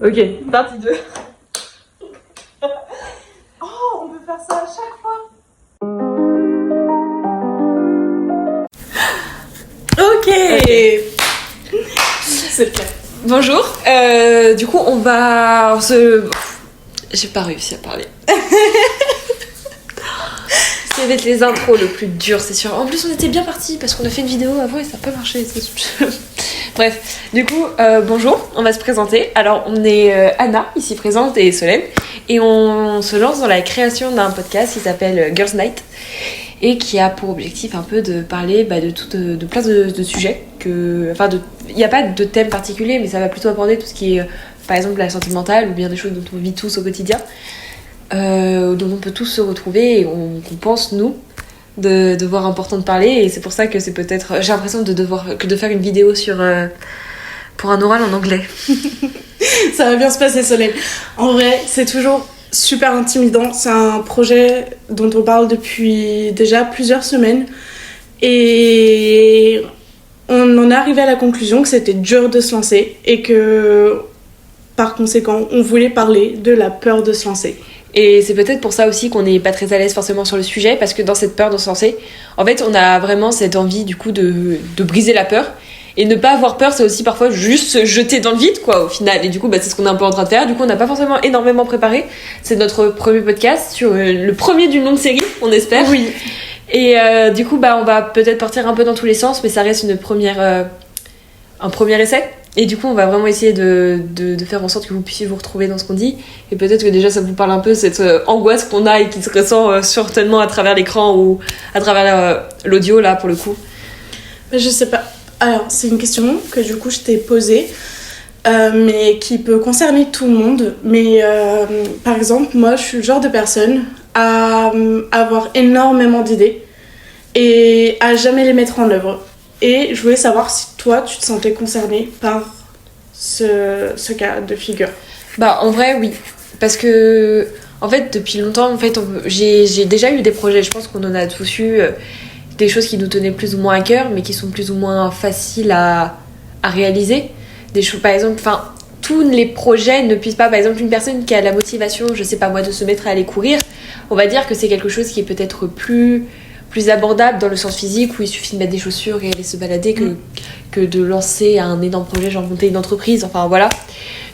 Ok, partie 2. Oh, on peut faire ça à chaque fois. Ok. C'est le cas. Bonjour, du coup J'ai pas réussi à parler. Ça va être les intros le plus dur, c'est sûr. En plus, on était bien partis parce qu'on a fait une vidéo avant et ça n'a pas marché. Bref, du coup, bonjour, on va se présenter. Alors, on est Anna, ici présente, et Solène. Et on se lance dans la création d'un podcast qui s'appelle Girls Night. Et qui a pour objectif un peu de parler de plein de sujets. Il n'y a pas de thème particulier, mais ça va plutôt aborder tout ce qui est, par exemple, la santé mentale ou bien des choses dont on vit tous au quotidien. Dont on peut tous se retrouver et qu'on pense, nous, de devoir important de parler. Et c'est pour ça que c'est peut-être... J'ai l'impression de faire une vidéo pour un oral en anglais. Ça va bien se passer, Solène. En vrai, c'est toujours super intimidant. C'est un projet dont on parle depuis déjà plusieurs semaines. Et on en est arrivé à la conclusion que c'était dur de se lancer et que, par conséquent, on voulait parler de la peur de se lancer. Et c'est peut-être pour ça aussi qu'on n'est pas très à l'aise forcément sur le sujet, parce que dans cette peur de se lancer, en fait, on a vraiment cette envie du coup de briser la peur. Et ne pas avoir peur, c'est aussi parfois juste se jeter dans le vide, quoi, au final. Et du coup, c'est ce qu'on est un peu en train de faire. Du coup, on n'a pas forcément énormément préparé. C'est notre premier podcast, sur le premier d'une longue série, on espère. Oui. Et du coup, on va peut-être partir un peu dans tous les sens, mais ça reste un premier essai. Et du coup, on va vraiment essayer de faire en sorte que vous puissiez vous retrouver dans ce qu'on dit. Et peut-être que déjà, ça vous parle un peu, cette angoisse qu'on a et qui se ressent certainement à travers l'écran ou à travers l'audio, là, pour le coup. Je sais pas. Alors, c'est une question que du coup, je t'ai posée, mais qui peut concerner tout le monde. Mais par exemple, moi, je suis le genre de personne à avoir énormément d'idées et à jamais les mettre en œuvre. Et je voulais savoir si toi, tu te sentais concernée par ce cas de figure. En vrai, oui. Parce que, en fait, depuis longtemps, j'ai déjà eu des projets. Je pense qu'on en a tous eu des choses qui nous tenaient plus ou moins à cœur, mais qui sont plus ou moins faciles à réaliser. Des choses, par exemple, tous les projets ne puissent pas, par exemple, une personne qui a la motivation, je sais pas moi, de se mettre à aller courir, on va dire que c'est quelque chose qui est peut-être plus abordable dans le sens physique, où il suffit de mettre des chaussures et aller se balader que de lancer un énorme projet, genre monter une entreprise, enfin voilà.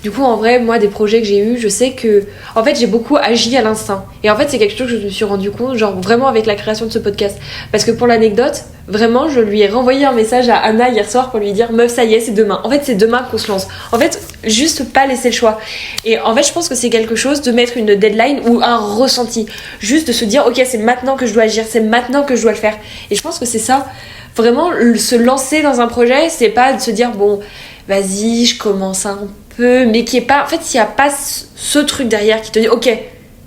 Du coup, en vrai, moi, des projets que j'ai eus, je sais que, en fait, j'ai beaucoup agi à l'instinct. Et en fait, c'est quelque chose que je me suis rendu compte, genre vraiment avec la création de ce podcast. Parce que pour l'anecdote, vraiment, je lui ai renvoyé un message à Anna hier soir pour lui dire, meuf, ça y est, c'est demain. En fait, c'est demain qu'on se lance. En fait, juste pas laisser le choix. Et en fait, je pense que c'est quelque chose de mettre une deadline ou un ressenti. Juste de se dire, ok, c'est maintenant que je dois agir, c'est maintenant que je dois le faire. Et je pense que c'est ça. Vraiment, se lancer dans un projet, c'est pas de se dire, bon, vas-y, je commence un peu, mais qui est pas... En fait, s'il n'y a pas ce truc derrière qui te dit, ok,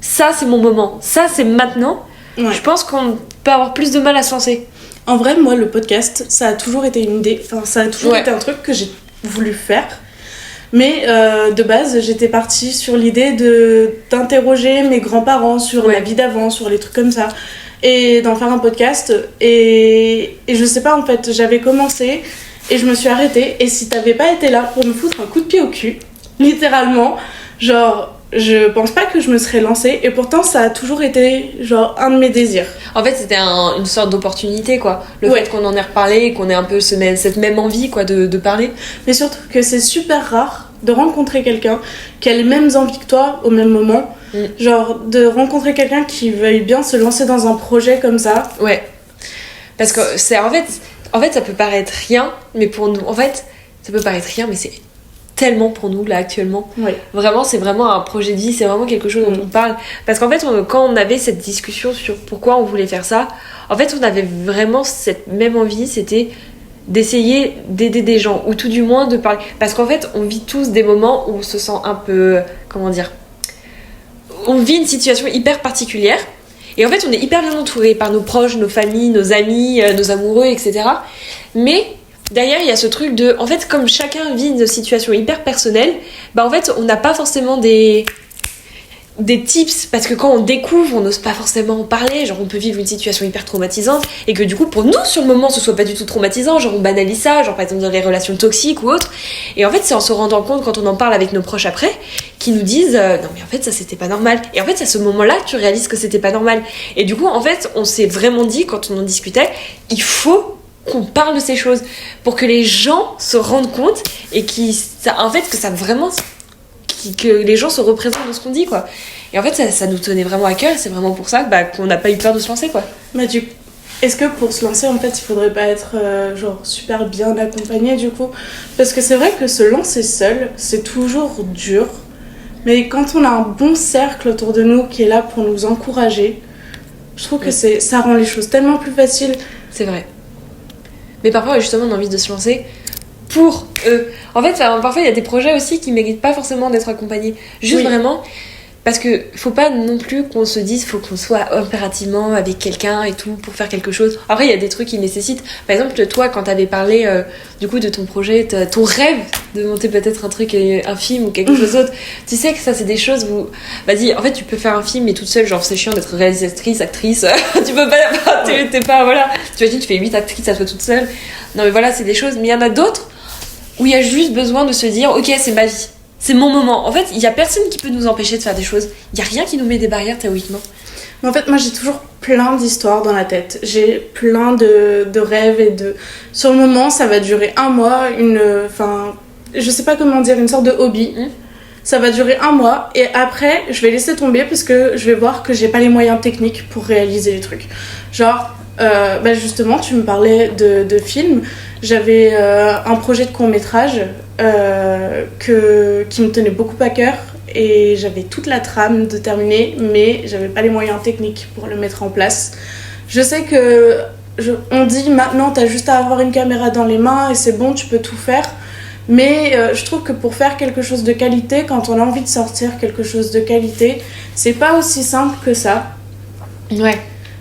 ça c'est mon moment, ça c'est maintenant, Ouais. je pense qu'on peut avoir plus de mal à se lancer. En vrai, moi, le podcast, ça a toujours été une idée, ça a toujours été un truc que j'ai voulu faire. Mais de base, j'étais partie sur l'idée d'interroger mes grands-parents sur la vie d'avant, sur les trucs comme ça, et d'en faire un podcast. Et je sais pas, en fait, j'avais commencé et je me suis arrêtée. Et si t'avais pas été là pour me foutre un coup de pied au cul, littéralement, genre, je pense pas que je me serais lancée. Et pourtant, ça a toujours été, genre, un de mes désirs. En fait, c'était une sorte d'opportunité, quoi. Le fait qu'on en ait reparlé, qu'on ait un peu cette même envie, quoi, de parler. Mais surtout que c'est super rare de rencontrer quelqu'un qui a les mêmes envies que toi au même moment. Genre, de rencontrer quelqu'un qui veuille bien se lancer dans un projet comme ça. Ouais. Parce que c'est... En fait, ça peut paraître rien, mais pour nous... En fait, ça peut paraître rien, mais c'est tellement pour nous, là, actuellement. Ouais. Vraiment, c'est vraiment un projet de vie, c'est vraiment quelque chose dont on parle. Parce qu'en fait, quand on avait cette discussion sur pourquoi on voulait faire ça, en fait, on avait vraiment cette même envie, c'était d'essayer d'aider des gens, ou tout du moins de parler. Parce qu'en fait, on vit tous des moments où on se sent un peu... Comment dire ? On vit une situation hyper particulière, et en fait, on est hyper bien entouré par nos proches, nos familles, nos amis, nos amoureux, etc. Mais... derrière, il y a ce truc de... En fait, comme chacun vit une situation hyper personnelle, en fait, on n'a pas forcément des des tips, parce que quand on découvre, on n'ose pas forcément en parler, genre on peut vivre une situation hyper traumatisante, et que du coup pour nous sur le moment ce soit pas du tout traumatisant, genre on banalise ça, genre par exemple dans les relations toxiques ou autres, et en fait c'est en se rendant compte quand on en parle avec nos proches après, qui nous disent non mais en fait ça c'était pas normal, et en fait c'est à ce moment-là que tu réalises que c'était pas normal, et du coup en fait on s'est vraiment dit quand on en discutait, il faut qu'on parle de ces choses, pour que les gens se rendent compte, et en fait que ça vraiment... que les gens se représentent de ce qu'on dit, quoi. Et en fait, ça nous tenait vraiment à cœur, et c'est vraiment pour ça qu'on n'a pas eu peur de se lancer, quoi. Est-ce que pour se lancer, en fait, il faudrait pas être genre super bien accompagné, du coup? Parce que c'est vrai que se lancer seul, c'est toujours dur. Mais quand on a un bon cercle autour de nous qui est là pour nous encourager, je trouve que ça rend les choses tellement plus faciles. C'est vrai. Mais parfois, justement, on a envie de se lancer pour eux. En fait, parfois, il y a des projets aussi qui méritent pas forcément d'être accompagnés. Juste vraiment, parce que faut pas non plus qu'on se dise faut qu'on soit impérativement avec quelqu'un et tout pour faire quelque chose. Après, il y a des trucs qui nécessitent. Par exemple, toi, quand t'avais parlé du coup de ton projet, ton rêve de monter peut-être un truc, un film ou quelque chose d'autre, tu sais que ça, c'est des choses où... Vas-y, en fait, tu peux faire un film mais toute seule, genre c'est chiant d'être réalisatrice, actrice, tu peux pas... T'es pas... Voilà. Tu imagines, tu fais 8 actrices à toi toute seule. Non mais voilà, c'est des choses. Mais il y en a d'autres où il y a juste besoin de se dire ok, c'est ma vie, c'est mon moment. En fait, il y a personne qui peut nous empêcher de faire des choses, il y a rien qui nous met des barrières théoriquement. Mais en fait, moi j'ai toujours plein d'histoires dans la tête, j'ai plein de rêves et de... Sur le moment, ça va durer un mois, je sais pas comment dire, une sorte de hobby. Ça va durer un mois et après je vais laisser tomber parce que je vais voir que j'ai pas les moyens techniques pour réaliser les trucs. Genre justement, tu me parlais de films. J'avais un projet de court-métrage qui me tenait beaucoup à cœur et j'avais toute la trame de terminer, mais j'avais pas les moyens techniques pour le mettre en place. Je sais que on dit maintenant t'as juste à avoir une caméra dans les mains et c'est bon, tu peux tout faire. Mais je trouve que pour faire quelque chose de qualité, quand on a envie de sortir quelque chose de qualité, c'est pas aussi simple que ça. Ouais.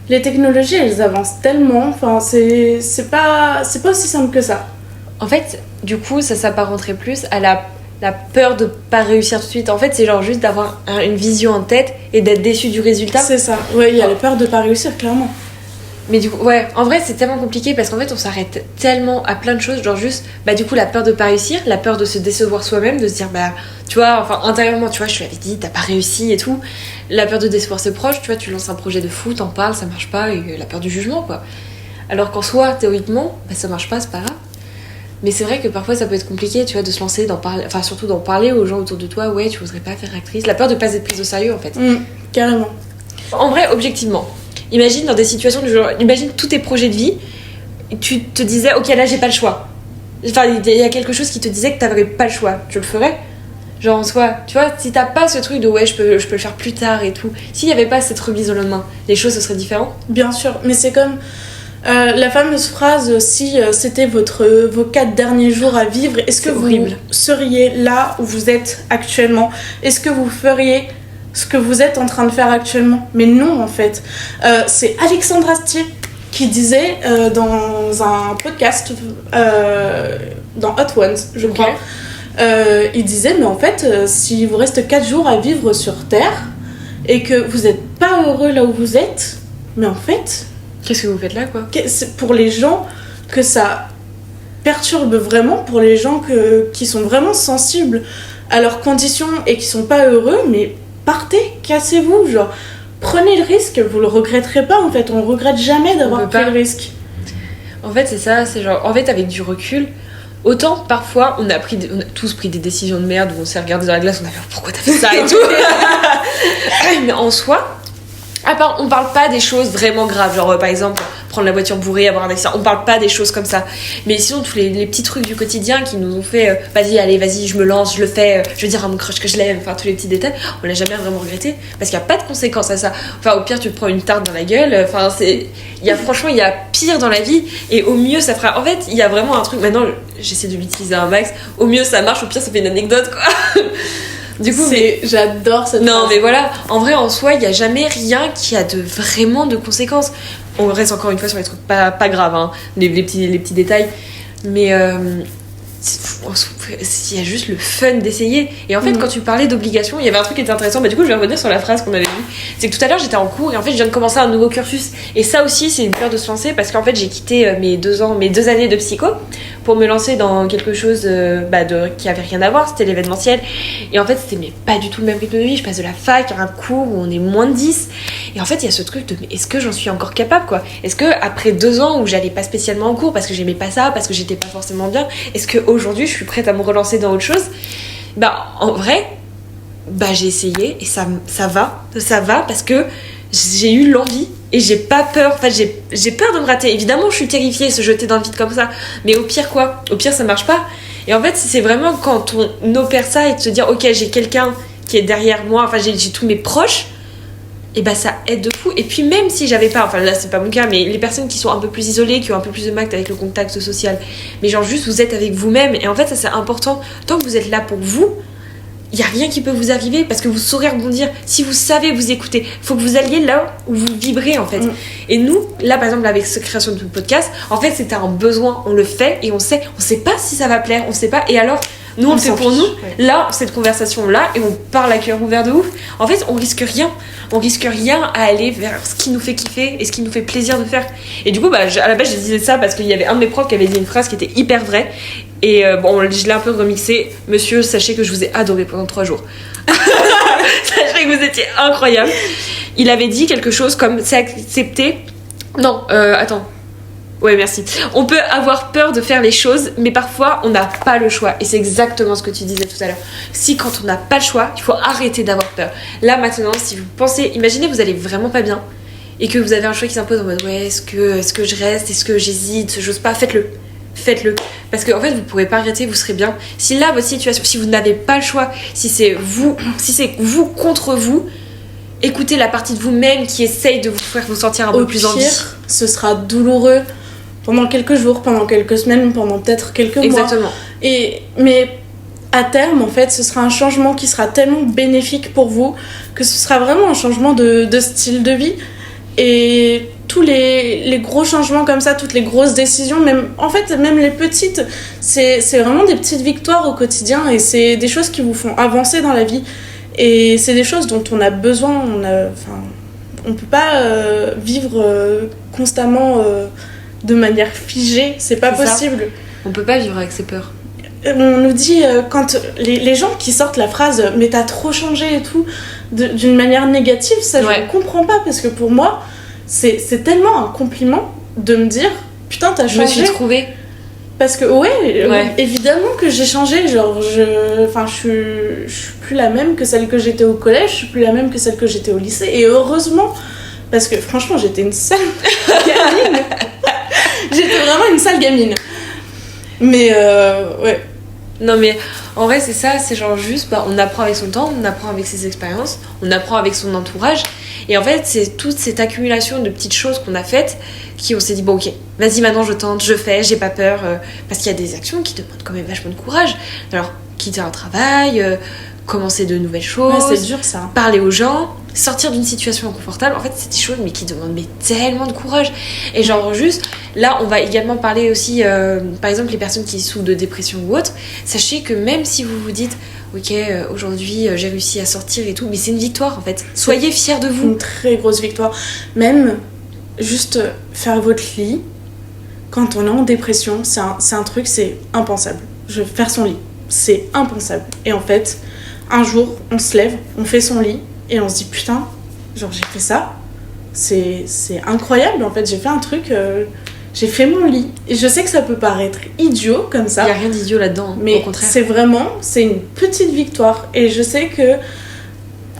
Les technologies, elles avancent tellement, enfin, c'est pas aussi simple que ça. En fait, du coup, ça s'apparenterait plus à la peur de pas réussir tout de suite. En fait, c'est genre juste d'avoir une vision en tête et d'être déçu du résultat. C'est ça, ouais, il y a la peur de pas réussir, clairement. Mais du coup, ouais, en vrai, c'est tellement compliqué parce qu'en fait, on s'arrête tellement à plein de choses. Genre juste, du coup, la peur de pas réussir, la peur de se décevoir soi-même, de se dire, tu vois, enfin, intérieurement, tu vois, je te l'avais dit, t'as pas réussi et tout. La peur de décevoir ses proches, tu vois, tu lances un projet de fou, t'en parles, ça marche pas, et la peur du jugement, quoi. Alors qu'en soi, théoriquement, ça marche pas, c'est pas grave. Mais c'est vrai que parfois, ça peut être compliqué, tu vois, de se lancer, d'en parler, enfin, surtout d'en parler aux gens autour de toi, ouais, tu voudrais pas faire actrice. La peur de pas être prise au sérieux, en fait. Carrément. En vrai, objectivement, imagine dans des situations du genre, imagine tous tes projets de vie, tu te disais, ok, là, j'ai pas le choix. Enfin, il y a quelque chose qui te disait que t'avais pas le choix. Tu le ferais ? Genre en soi, tu vois, si t'as pas ce truc de ouais, je peux le faire plus tard et tout, s'il y avait pas cette remise au lendemain, les choses, ce serait différent ? Bien sûr, mais c'est comme la fameuse phrase, si c'était vos 4 derniers jours à vivre, est-ce que vous seriez là où vous êtes actuellement ? Est-ce que vous feriez ce que vous êtes en train de faire actuellement ? Mais non, en fait. C'est Alexandre Astier qui disait dans un podcast, dans Hot Ones, je crois, il disait, mais en fait, s'il vous reste 4 jours à vivre sur Terre et que vous n'êtes pas heureux là où vous êtes, mais en fait... Qu'est-ce que vous faites là, quoi ? C'est pour les gens que ça perturbe vraiment, pour les gens qui sont vraiment sensibles à leurs conditions et qui sont pas heureux, mais partez, cassez-vous, genre, prenez le risque, vous le regretterez pas, en fait, on regrette jamais d'avoir pris le risque. En fait, c'est ça, c'est genre, en fait, avec du recul, autant parfois on a tous pris des décisions de merde où on s'est regardé dans la glace, on a fait pourquoi t'as fait ça et tout. Mais en soi, on parle pas des choses vraiment graves, genre par exemple prendre la voiture bourrée, avoir un accident, on parle pas des choses comme ça. Mais sinon tous les petits trucs du quotidien qui nous ont fait vas-y, je me lance, je le fais, je veux dire à mon crush que je l'aime, enfin tous les petits détails, on l'a jamais vraiment regretté parce qu'il y a pas de conséquences à ça. Enfin au pire tu te prends une tarte dans la gueule, enfin franchement il y a pire dans la vie et au mieux ça fera. En fait il y a vraiment un truc, maintenant j'essaie de l'utiliser un max, au mieux ça marche, au pire ça fait une anecdote quoi. Du coup, j'adore cette non, phrase. mais voilà, en vrai, en soi, il n'y a jamais rien qui a vraiment de conséquences. On reste encore une fois sur les trucs pas graves, hein, les petits détails. Mais il y a juste le fun d'essayer. Et en fait, quand tu parlais d'obligation, il y avait un truc qui était intéressant. Bah, du coup, je vais revenir sur la phrase qu'on avait dit. C'est que tout à l'heure, j'étais en cours et en fait, je viens de commencer un nouveau cursus. Et ça aussi, c'est une peur de se lancer parce qu'en fait, j'ai quitté mes 2 années de psycho pour me lancer dans quelque chose qui avait rien à voir. C'était l'événementiel. Et en fait, c'était pas du tout le même rythme de vie. Je passe de la fac à un cours où on est moins de 10. Et en fait, il y a ce truc de mais est-ce que j'en suis encore capable, quoi? Est-ce que après 2 ans où j'allais pas spécialement en cours parce que j'aimais pas ça, parce que j'étais pas forcément bien, est-ce qu'aujourd'hui je suis prête à me relancer dans autre chose? En vrai, j'ai essayé et ça va parce que j'ai eu l'envie et j'ai pas peur. En fait, j'ai peur de me rater. Évidemment, je suis terrifiée de se jeter dans le vide comme ça, mais au pire quoi? Au pire, ça marche pas. Et en fait, c'est vraiment quand on opère ça et de se dire ok, j'ai quelqu'un qui est derrière moi, enfin j'ai tous mes proches, et ça aide de fou. Et puis même si j'avais pas, enfin là c'est pas mon cas, mais les personnes qui sont un peu plus isolées, qui ont un peu plus de mal avec le contact social, mais genre juste vous êtes avec vous-même, et en fait ça c'est important. Tant que vous êtes là pour vous, il y a rien qui peut vous arriver parce que vous saurez rebondir. Si vous savez vous écouter, faut que vous alliez là où vous vibrez en fait. Et nous, là par exemple avec cette création de podcast, en fait c'était un besoin, on le fait et on sait pas si ça va plaire, on sait pas, et alors nous on le fait pour nous, là, cette conversation-là, et on parle à cœur ouvert de ouf. En fait, on risque rien à aller vers ce qui nous fait kiffer et ce qui nous fait plaisir de faire. Et du coup, à la base, je disais ça parce qu'il y avait un de mes profs qui avait dit une phrase qui était hyper vraie. Et je l'ai un peu remixée. Monsieur, sachez que je vous ai adoré pendant 3 jours. Sachez que vous étiez incroyable. Il avait dit quelque chose comme c'est accepté. Non, attends. Ouais, merci. On peut avoir peur de faire les choses, mais parfois on n'a pas le choix. Et c'est exactement ce que tu disais tout à l'heure. Si quand on n'a pas le choix, il faut arrêter d'avoir peur. Là maintenant, si vous pensez, imaginez vous allez vraiment pas bien et que vous avez un choix qui s'impose en mode ouais, est-ce que je reste, est-ce que j'hésite, j'ose pas, faites-le. Parce qu'en fait vous pourrez pas arrêter, vous serez bien. Si là votre situation, si vous n'avez pas le choix, si c'est vous contre vous, écoutez la partie de vous-même qui essaye de vous faire vous sentir un peu plus en vie. Ce sera douloureux pendant quelques jours, pendant quelques semaines, pendant peut-être quelques mois. Exactement. Mais à terme, en fait, ce sera un changement qui sera tellement bénéfique pour vous que ce sera vraiment un changement de style de vie. Et tous les gros changements comme ça, toutes les grosses décisions, même les petites, c'est vraiment des petites victoires au quotidien et c'est des choses qui vous font avancer dans la vie. Et c'est des choses dont on a besoin. On peut pas vivre constamment de manière figée, c'est pas possible. On peut pas vivre avec ses peurs. On nous dit, quand les gens qui sortent la phrase « mais t'as trop changé » et tout, d'une manière négative, ça je ne comprends pas, parce que pour moi, c'est tellement un compliment de me dire « putain, t'as changé ». Je me suis trouvée. Parce que évidemment que j'ai changé, genre je suis plus la même que celle que j'étais au collège, je suis plus la même que celle que j'étais au lycée, et heureusement, parce que franchement j'étais une sale gamine. J'étais vraiment une sale gamine. Mais ouais. Non mais en vrai c'est ça, c'est genre juste on apprend avec son temps, on apprend avec ses expériences, on apprend avec son entourage. Et en fait c'est toute cette accumulation de petites choses qu'on a faites qui on s'est dit bon ok, vas-y maintenant je tente, je fais, j'ai pas peur. Parce qu'il y a des actions qui demandent quand même vachement de courage. Alors quitter un travail, commencer de nouvelles choses, c'est dur ça. Parler aux gens, sortir d'une situation inconfortable, en fait c'est des choses mais qui demandent tellement de courage. Et genre juste là on va également parler aussi par exemple les personnes qui souffrent de dépression ou autre, sachez que même si vous vous dites ok aujourd'hui j'ai réussi à sortir et tout, mais c'est une victoire en fait, soyez fiers de vous. Une très grosse victoire. Même juste faire votre lit quand on est en dépression, c'est un truc, c'est impensable. Faire son lit, c'est impensable. Et en fait un jour on se lève, on fait son lit et on se dit putain, genre j'ai fait ça, c'est incroyable en fait, j'ai fait un truc, j'ai fait mon lit. Et je sais que ça peut paraître idiot comme ça. Il n'y a rien d'idiot là-dedans, mais au contraire. c'est une petite victoire. Et je sais que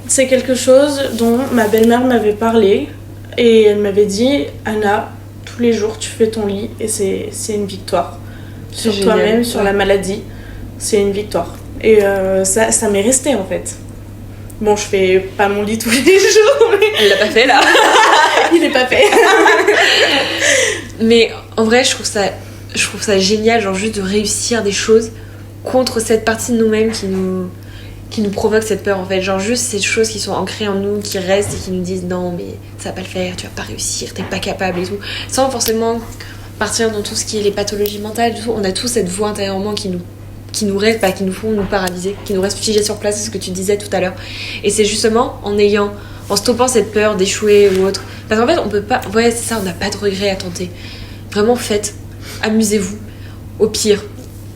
c'est quelque chose dont ma belle-mère m'avait parlé et elle m'avait dit Anna, tous les jours tu fais ton lit et c'est une victoire. Sur toi-même, sur la maladie, c'est une victoire. Et ça m'est resté en fait. Bon, je fais pas mon lit tous les jours, mais... Elle l'a pas fait, là. Il est pas fait. Mais en vrai, je trouve ça génial, genre juste de réussir des choses contre cette partie de nous-mêmes qui nous provoque cette peur, en fait. Genre juste ces choses qui sont ancrées en nous, qui restent et qui nous disent non, mais ça va pas le faire, tu vas pas réussir, t'es pas capable et tout. Sans forcément partir dans tout ce qui est les pathologies mentales, tout. On a tous cette voix intérieurement qui nous reste, pas qui nous font nous paralyser, qui nous reste figés sur place, c'est ce que tu disais tout à l'heure. Et c'est justement en stoppant cette peur d'échouer ou autre. Parce qu'en fait, on peut pas. Ouais, c'est ça, on n'a pas de regrets à tenter. Vraiment, faites, amusez-vous. Au pire,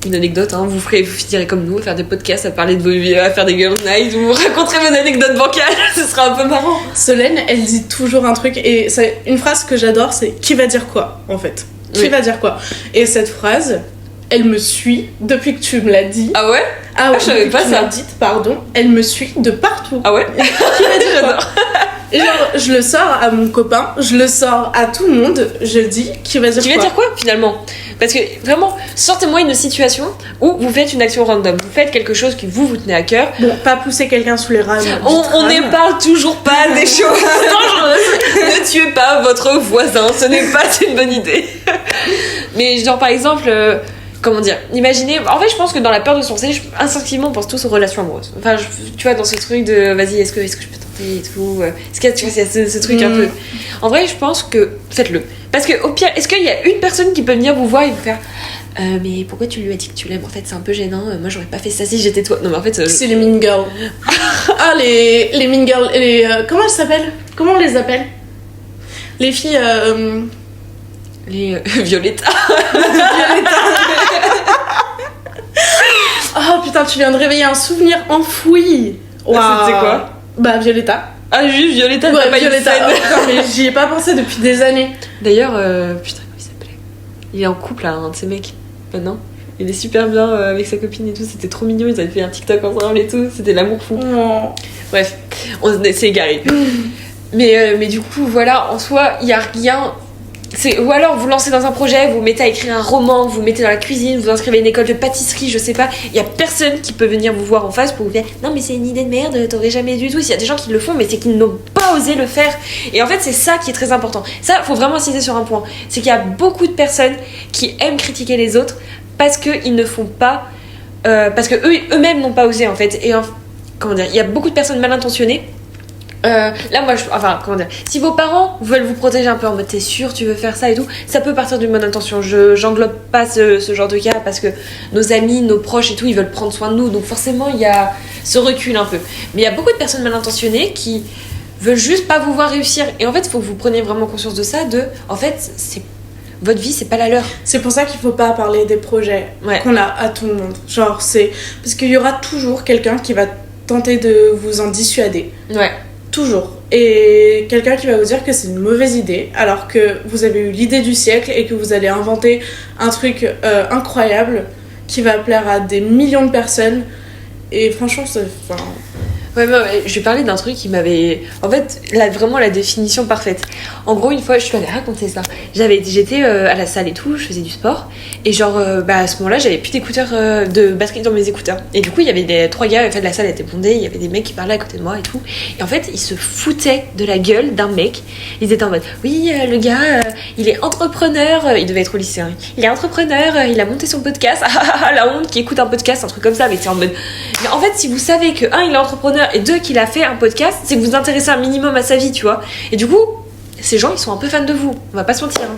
une anecdote, hein, vous finirez comme nous, à faire des podcasts, à parler de vos vies, à faire des girls night, vous raconterez vos anecdotes bancales, ce sera un peu marrant. Solène, elle dit toujours un truc, et c'est une phrase que j'adore, c'est qui va dire quoi, en fait. Qui va dire quoi. Et cette phrase, elle me suit depuis que tu me l'as dit. Ah ouais? Ah ouais, je savais pas ça. Pardon, elle me suit de partout. Ah ouais? Qui va dire quoi? Et genre, je le sors à mon copain, je le sors à tout le monde, je dis qui va dire quoi. Qui va dire quoi finalement? Parce que vraiment, sortez-moi une situation où vous faites une action random, vous faites quelque chose qui vous tenez à cœur. Bon, pas pousser quelqu'un sous les rames. On ne parle toujours pas des choses dangereuses. Ne tuez pas votre voisin, ce n'est pas une bonne idée. Mais genre par exemple, comment dire, imaginez, en fait je pense que dans la peur de se lancer, instinctivement on pense tous aux relations amoureuses. Enfin, tu vois, dans ce truc de vas-y, est-ce que je peux tenter et tout, est-ce qu'il y a, tu vois, ce truc un peu. En vrai, je pense que faites-le. Parce que au pire, est-ce qu'il y a une personne qui peut venir vous voir et vous faire mais pourquoi tu lui as dit que tu l'aimes? En fait, c'est un peu gênant. Moi, j'aurais pas fait ça si j'étais toi. Non, mais en fait, c'est les mean girls. Ah, les mean girls, comment elles s'appellent? Comment on les appelle? Les filles. Les Violetta. Oh putain, tu viens de réveiller un souvenir enfoui. Wow. C'était quoi? Bah, Violetta. Ah, juste Violetta, ouais, pas Violetta. Non, mais j'y ai pas pensé depuis des années. D'ailleurs, putain, comment il s'appelait? Il est en couple, là, un de ces mecs. Non, il est super bien avec sa copine et tout. C'était trop mignon. Ils avaient fait un TikTok ensemble et tout. C'était l'amour fou. Oh. Bref, on s'est égaré. Mais du coup, voilà, en soi, il y a rien. Ou alors vous lancez dans un projet, vous mettez à écrire un roman, vous mettez dans la cuisine, vous inscrivez à une école de pâtisserie, je sais pas. Il y a personne qui peut venir vous voir en face pour vous dire non mais c'est une idée de merde, t'aurais jamais du tout. S'il y a des gens qui le font, mais c'est qu'ils n'ont pas osé le faire. Et en fait c'est ça qui est très important. Ça, faut vraiment insister sur un point, c'est qu'il y a beaucoup de personnes qui aiment critiquer les autres parce qu'ils ne font pas, parce que eux-mêmes n'ont pas osé en fait. Et comment dire, il y a beaucoup de personnes mal intentionnées. Là moi comment dire, si vos parents veulent vous protéger un peu en mode t'es sûr tu veux faire ça et tout, ça peut partir d'une bonne intention. J'englobe pas ce genre de cas parce que nos amis, nos proches et tout, ils veulent prendre soin de nous, donc forcément il y a ce recul un peu. Mais il y a beaucoup de personnes mal intentionnées qui veulent juste pas vous voir réussir, et en fait il faut que vous preniez vraiment conscience de ça, en fait c'est votre vie, c'est pas la leur. C'est pour ça qu'il faut pas parler des projets qu'on a à tout le monde. Genre c'est parce qu'il y aura toujours quelqu'un qui va tenter de vous en dissuader. Ouais. Toujours. Et quelqu'un qui va vous dire que c'est une mauvaise idée alors que vous avez eu l'idée du siècle et que vous allez inventer un truc incroyable qui va plaire à des millions de personnes. Et franchement, Ouais, je vais parler d'un truc qui m'avait... En fait, vraiment la définition parfaite. En gros, une fois, je t'avais raconté ça. J'étais à la salle et tout, je faisais du sport. Et genre, à ce moment-là, j'avais plus d'écouteurs de batterie dans mes écouteurs. Et du coup, il y avait 3 gars, en fait, la salle était bondée, il y avait des mecs qui parlaient à côté de moi et tout. Et en fait, ils se foutaient de la gueule d'un mec. Ils étaient en mode, oui, le gars, il est entrepreneur. Il devait être au lycée, hein. Il est entrepreneur, il a monté son podcast. La honte qui écoute un podcast, un truc comme ça. Mais c'est en mode... Mais en fait, si vous savez que, il est entrepreneur, et 2 qu'il a fait un podcast, c'est que vous vous intéressez un minimum à sa vie, tu vois. Et du coup, ces gens, ils sont un peu fans de vous, on va pas se mentir, hein.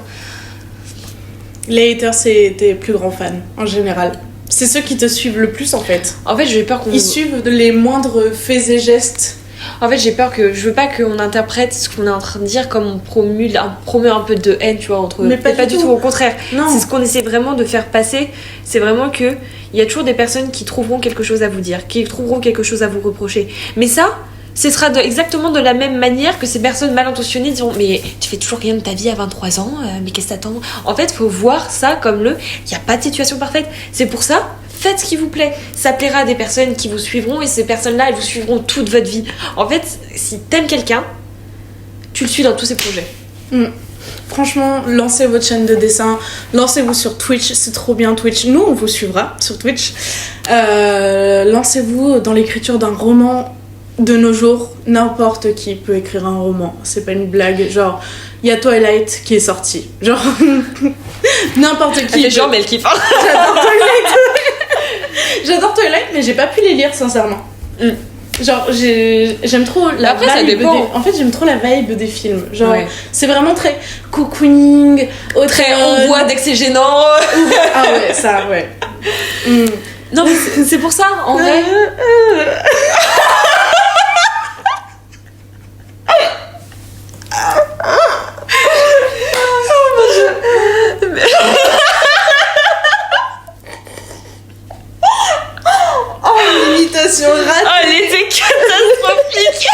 Les haters, c'est tes plus grands fans en général. C'est ceux qui te suivent le plus en fait. En fait, j'ai peur qu'on... Ils suivent les moindres faits et gestes. En fait, j'ai peur que... Je veux pas qu'on interprète ce qu'on est en train de dire comme on promeut un peu de haine, tu vois, entre... Mais pas du tout, au contraire. Non. C'est ce qu'on essaie vraiment de faire passer, c'est vraiment que il y a toujours des personnes qui trouveront quelque chose à vous dire, qui trouveront quelque chose à vous reprocher. Mais ça, ce sera exactement de la même manière que ces personnes mal intentionnées diront mais tu fais toujours rien de ta vie à 23 ans, mais qu'est-ce que t'attends? En fait, faut voir ça comme il n'y a pas de situation parfaite. C'est pour ça, faites ce qui vous plaît. Ça plaira à des personnes qui vous suivront, et ces personnes-là, elles vous suivront toute votre vie. En fait, si t'aimes quelqu'un, tu le suis dans tous ses projets. Franchement, lancez votre chaîne de dessin, lancez-vous sur Twitch, c'est trop bien Twitch. Nous, on vous suivra sur Twitch. Lancez-vous dans l'écriture d'un roman. De nos jours, n'importe qui peut écrire un roman. C'est pas une blague. Genre, il y a Twilight qui est sorti. Genre, n'importe qui. Les gens, mais elle kiffe. J'adore Twilight. J'adore Twilight, mais j'ai pas pu les lire, sincèrement. Genre, j'aime trop la Après, ça vibe dépend. en fait, j'aime trop la vibe des films. Genre, Ouais. c'est vraiment très cocooning, Très on voit dès que c'est gênant. Ah ouais, ça, ouais. Non, mais c'est pour ça, en vrai. L'imitation ratée. Oh, elle était catastrophique.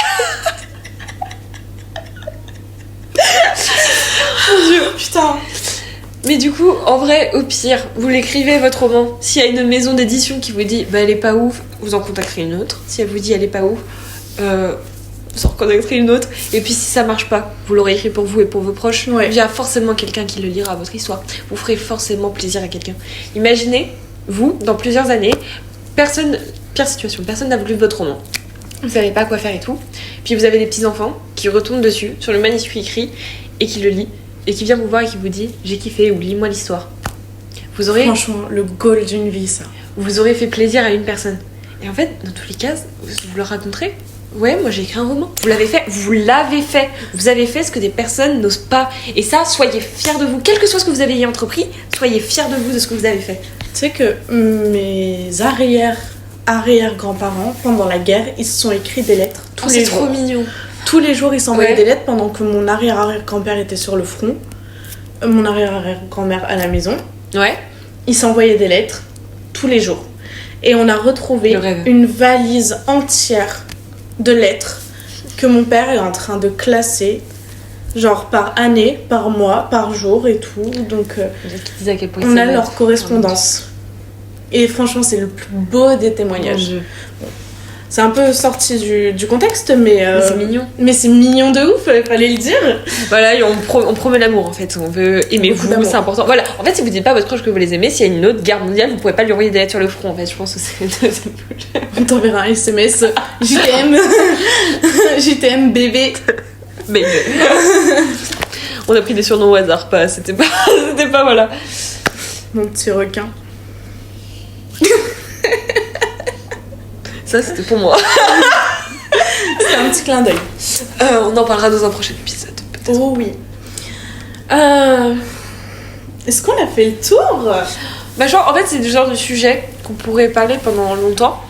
Mon Dieu, putain. Mais du coup, en vrai, au pire, vous l'écrivez votre roman. S'il y a une maison d'édition qui vous dit bah elle est pas ouf, vous en contacterez une autre. Si elle vous dit elle est pas ouf, vous en contacterez une autre. Et puis si ça marche pas, vous l'aurez écrit pour vous et pour vos proches. Ouais. Il y a forcément quelqu'un qui le lira à votre histoire. Vous ferez forcément plaisir à quelqu'un. Imaginez, vous, dans plusieurs années, pire situation, personne n'a voulu votre roman. Vous savez pas quoi faire et tout. Puis vous avez des petits-enfants qui retombent dessus, sur le manuscrit écrit, et qui le lit. Et qui vient vous voir et qui vous dit j'ai kiffé ou lis-moi l'histoire. Vous aurez Franchement, le goal d'une vie, ça. vous aurez fait plaisir à une personne. Et en fait, dans tous les cas, vous leur raconterez ouais, moi j'ai écrit un roman. Vous l'avez fait, vous l'avez fait. Vous avez fait ce que des personnes n'osent pas. Et ça, soyez fiers de vous. Quel que soit ce que vous avez entrepris, soyez fiers de vous, de ce que vous avez fait. Tu sais que mes arrière-grands-parents, pendant la guerre, ils se sont écrits des lettres tous les C'est jours. trop mignon. Tous les jours, ils s'envoyaient Ouais. des lettres pendant que mon arrière-arrière-grand-père était sur le front. Mon arrière-arrière-grand-mère à la maison. Ouais. Ils s'envoyaient des lettres tous les jours. Et on a retrouvé Le rêve. une valise entière de lettres que mon père est en train de classer, genre par année, par mois, par jour et tout. Donc Qui disent à quel point on c'est a net. leur correspondance. Et franchement, c'est le plus beau des témoignages. Mon Dieu. C'est un peu sorti du contexte, mais c'est mignon. mais c'est mignon de ouf, fallait le dire. Voilà, et on promet l'amour en fait. On veut aimer Beaucoup vous, d'amour. c'est important. Voilà, en fait, si vous dites pas à votre proche que vous les aimez, s'il y a une autre guerre mondiale, vous pouvez pas lui envoyer des lettres sur le front. En fait, je pense que c'est. On t'enverra un SMS. Je t'aime. Je t'aime, bébé. Mais on a pris des surnoms au hasard, pas. C'était pas voilà. Mon petit requin. Ça, c'était pour moi. C'est un petit clin d'œil. On en parlera dans un prochain épisode. Peut-être. Oh oui. Est-ce qu'on a fait le tour? Bah, genre, en fait, c'est le genre de sujet qu'on pourrait parler pendant longtemps.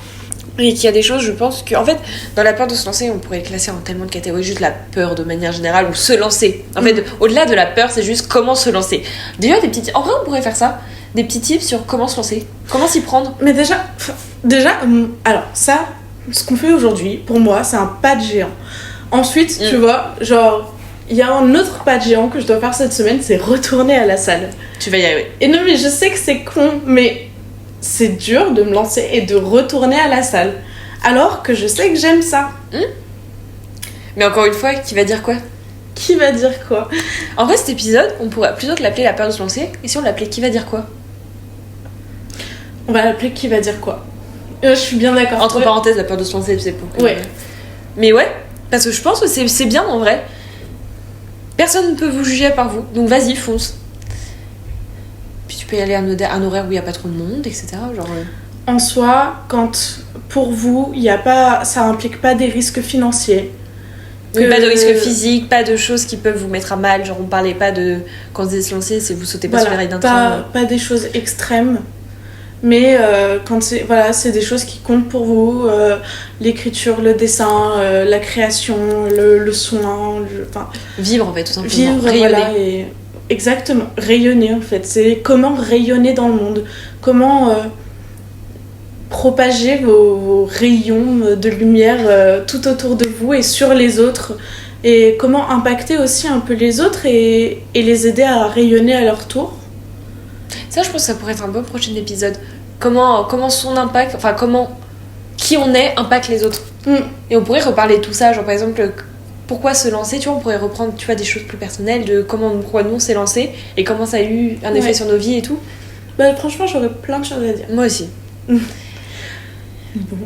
Et qu'il y a des choses, je pense que. En fait, dans la peur de se lancer, on pourrait le classer en tellement de catégories. Juste la peur de manière générale ou se lancer. En fait, au-delà de la peur, c'est juste comment se lancer. Déjà, des petits. En vrai, on pourrait faire ça. Des petits tips sur comment se lancer. Comment s'y prendre. Mais déjà, alors ça, ce qu'on fait aujourd'hui, pour moi, c'est un pas de géant. Ensuite, tu vois, genre, il y a un autre pas de géant que je dois faire cette semaine, c'est retourner à la salle. Tu vas y arriver. Et non, mais je sais que c'est con, mais c'est dur de me lancer et de retourner à la salle. Alors que je sais que j'aime ça. Mais encore une fois, qui va dire quoi? Qui va dire quoi? En vrai, cet épisode, on pourrait plutôt que l'appeler la peur de se lancer. Et si on l'appelait qui va dire quoi? On va l'appeler qui va dire quoi? Je suis bien d'accord. Entre Ouais. parenthèses, la peur de se lancer, c'est pour que... Ouais. Mais ouais, parce que je pense que c'est bien en vrai. Personne ne peut vous juger à part vous. Donc vas-y, fonce. Puis tu peux y aller à un horaire où il n'y a pas trop de monde, etc. Genre... En soi, quand pour vous, ça implique pas des risques financiers. Oui, pas de risque physique, pas de choses qui peuvent vous mettre à mal. Genre on parlait pas de... Quand vous êtes lancé, c'est vous sautez pas sur les rails d'un train. Pas des choses extrêmes. Mais quand c'est des choses qui comptent pour vous, l'écriture, le dessin, la création, le soin, Vivre en fait, tout simplement. vivre, Rayonner. voilà, et exactement, rayonner en fait. C'est comment rayonner dans le monde, comment propager vos rayons de lumière tout autour de vous et sur les autres, et comment impacter aussi un peu les autres et les aider à rayonner à leur tour. Ça, je pense que ça pourrait être un bon prochain épisode. Comment son impact, enfin comment qui on est impacte les autres. Et on pourrait reparler de tout ça, genre par exemple pourquoi se lancer, tu vois, on pourrait reprendre, tu vois, des choses plus personnelles de pourquoi nous on s'est lancé et comment ça a eu un effet sur nos vies et tout. Bah franchement, j'aurais plein de choses à dire. Moi aussi. Bon.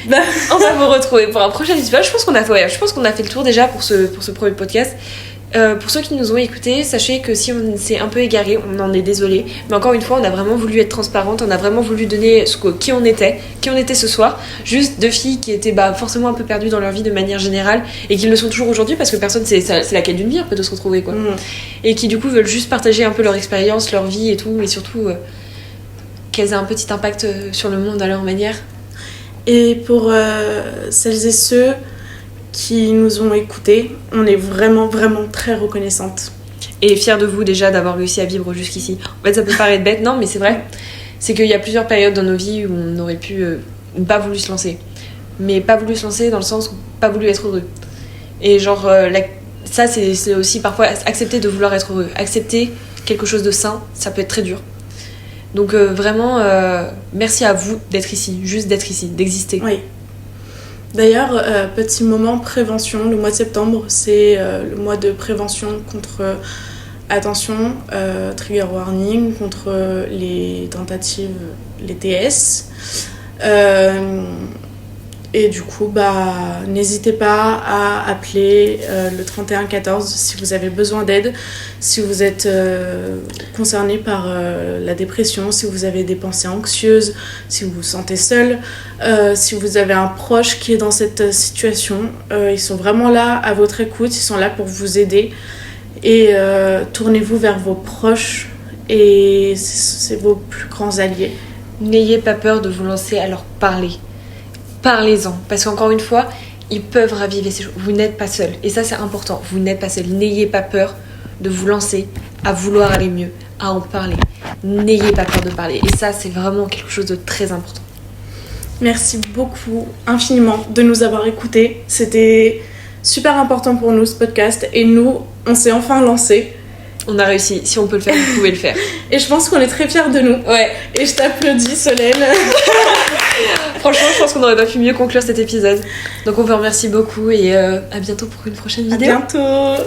On va vous retrouver pour un prochain épisode. Je pense qu'on a fait le tour déjà pour ce premier podcast. Pour ceux qui nous ont écoutés, sachez que si on s'est un peu égaré, on en est désolé. Mais encore une fois, on a vraiment voulu être transparente, on a vraiment voulu donner qui on était ce soir. Juste 2 filles qui étaient forcément un peu perdues dans leur vie de manière générale et qui le sont toujours aujourd'hui parce que personne, c'est la quête d'une vie un peu de se retrouver quoi. Et qui du coup veulent juste partager un peu leur expérience, leur vie et tout, et surtout qu'elles aient un petit impact sur le monde à leur manière. Et pour celles et ceux qui nous ont écoutés, on est vraiment, vraiment très reconnaissante. Et fière de vous déjà d'avoir réussi à vivre jusqu'ici. En fait, ça peut paraître bête, non, mais c'est vrai. C'est qu'il y a plusieurs périodes dans nos vies où on aurait pu pas voulu se lancer. Mais pas voulu se lancer dans le sens où pas voulu être heureux. Et genre, ça, c'est aussi parfois accepter de vouloir être heureux. Accepter quelque chose de sain, ça peut être très dur. Donc vraiment, merci à vous d'être ici, juste d'être ici, d'exister. Oui. D'ailleurs, petit moment prévention, le mois de septembre, c'est le mois de prévention contre, attention, trigger warning, contre les tentatives, les TS. Et du coup, n'hésitez pas à appeler le 3114 si vous avez besoin d'aide, si vous êtes concerné par la dépression, si vous avez des pensées anxieuses, si vous vous sentez seul, si vous avez un proche qui est dans cette situation. Ils sont vraiment là à votre écoute, ils sont là pour vous aider. Et tournez-vous vers vos proches et c'est vos plus grands alliés. N'ayez pas peur de vous lancer à leur parler. Parlez-en, parce qu'encore une fois, ils peuvent raviver ces choses. Vous n'êtes pas seul, et ça c'est important. Vous n'êtes pas seul. N'ayez pas peur de vous lancer à vouloir aller mieux, à en parler. N'ayez pas peur de parler, et ça c'est vraiment quelque chose de très important. Merci beaucoup, infiniment, de nous avoir écoutés. C'était super important pour nous ce podcast, et nous, on s'est enfin lancés. On a réussi. Si on peut le faire, vous pouvez le faire. Et je pense qu'on est très fiers de nous. Ouais. Et je t'applaudis, Solène. Franchement, je pense qu'on n'aurait pas pu mieux conclure cet épisode. Donc on vous remercie beaucoup et à bientôt pour une prochaine vidéo. À bientôt.